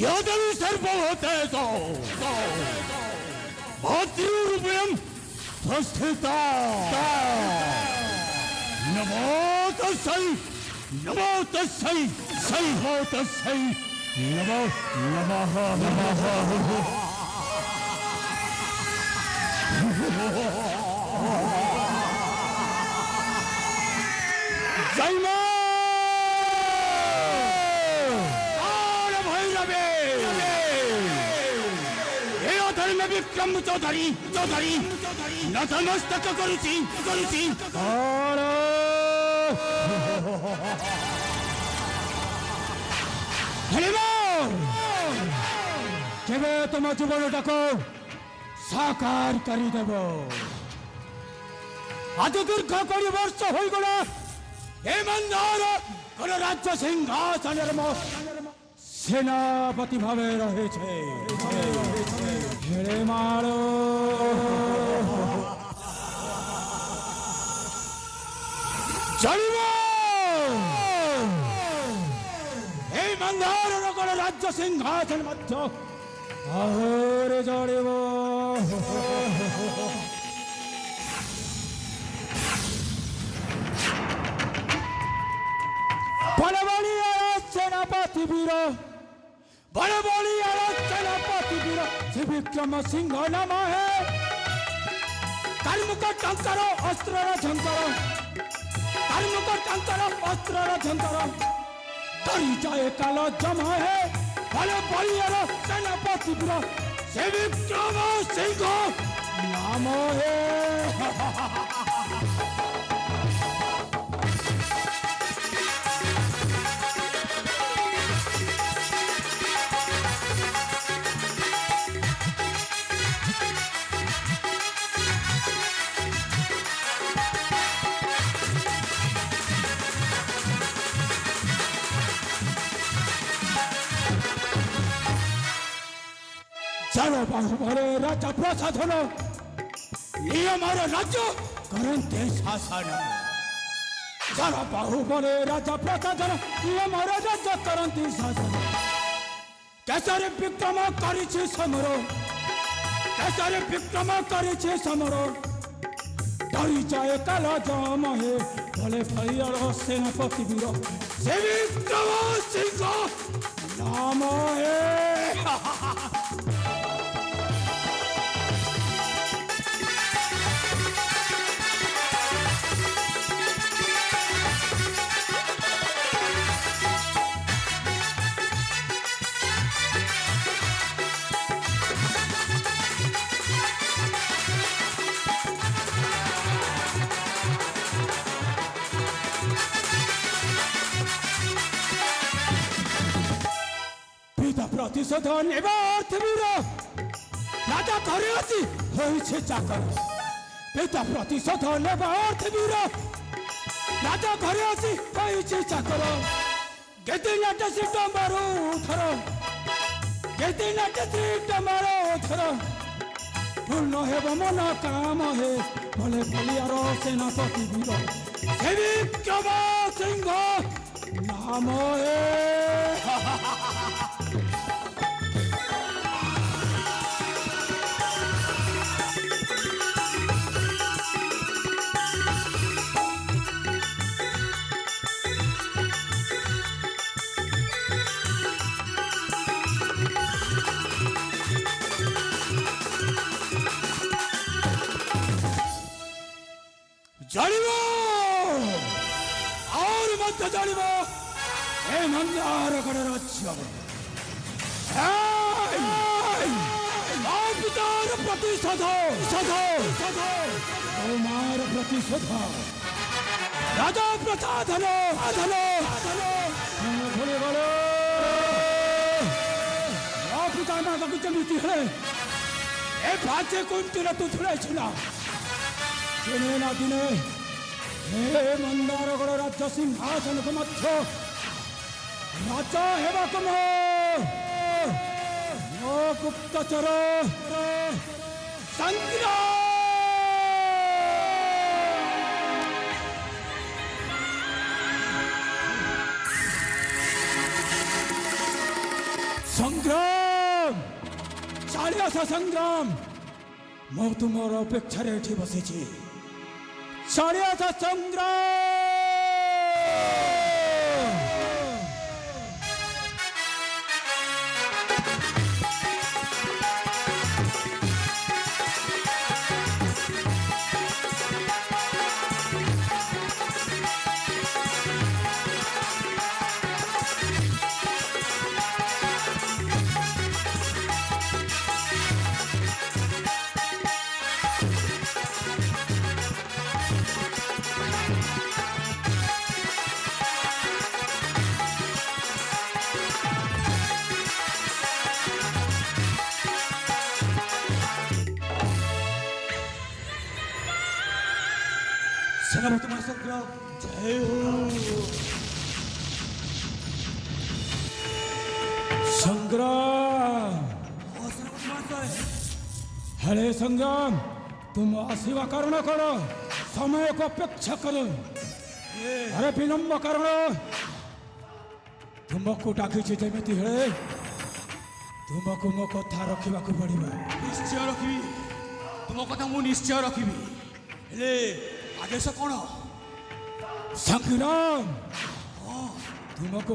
여덟이 살포대소 마티우르뱀 더스테다 너모더사이 사이호더사이 자이마 विक्रम चौधरी नतमस्तक करुची केवे तुम जीवनटाको साकार करिदेव आज दीर्घ 20 वर्ष होइगला ए मंदार गणराज्य सिंहासन सेनापति भावे रहे छे हेरे मारो जानिबो ए मंदार गणराज्य सिंहासन मध्य आहोरे जानिबो बड़बड़ी सेनापति वीर बड़बड़ी सेनापति वीर श्री विक्रम सिंह नाम है कर्मुक टंकर अस्त्र झंकर कर्मुक टंकर अस्त्र झंकर तरी जाए काल जमा है बड़बड़ी सेनापति वीर श्री विक्रम सिंह नाम है चारो बाहुबले राजा प्रशासन नियमर राज्य करते शासन चारो बाहुबले राजा प्रशासन नियमर राज्य करते शासन केसरी विक्रम करिछि समर केसरी विक्रम करिछि समर डरी जाए काल जम हे भले भैर सेनापति वीर श्री विक्रम सिंह नाम हे प्रतिशोध वीर राजा घरे आसी होइछे चाकर पिता प्रतिशोध वीर राजा घरे आसी होइछे चाकर गेती नाट सीट मारो थर गेती नाट सीट मारो थर पूर्ण हेब मन काम हे भले भलियार सेनापति वीर श्री विक्रम सिंह नाम हे जानिबो और मत जानिबो ए मंदार गणराज्य पितार प्रतिशोध कुमार प्रतिशोध राजा प्रसाधन भूले गलो पिता माता की जमीती है ए भाचे कुंतीर तू थुड़े छिला दिने ना दिने हे मंदार गणराज्य सिंहासन को मध्य राजा हेबाक गुप्तचर संग्राम ସଂଗ୍ରାମ ଚାଲି ଆସ ସଂଗ୍ରାମ ମୁଁ ତୁମର ଅପେକ୍ଷାରେ ଏଠି ବସିଛି ଚାଲି ଆସ ସଂଗ୍ରାମ सेनापति महाशंकर जय हो संग्राम हरे संग्राम तुम आसवा कारण कर समय को अपेक्षा कर अरे विलंब कारण तुमको डाकी जमी हे तुमको मो कथा रखा पड़ो निश्चय रखी तुम कथा मु निश्चय रखी आदेश कौन संग्राम तुमको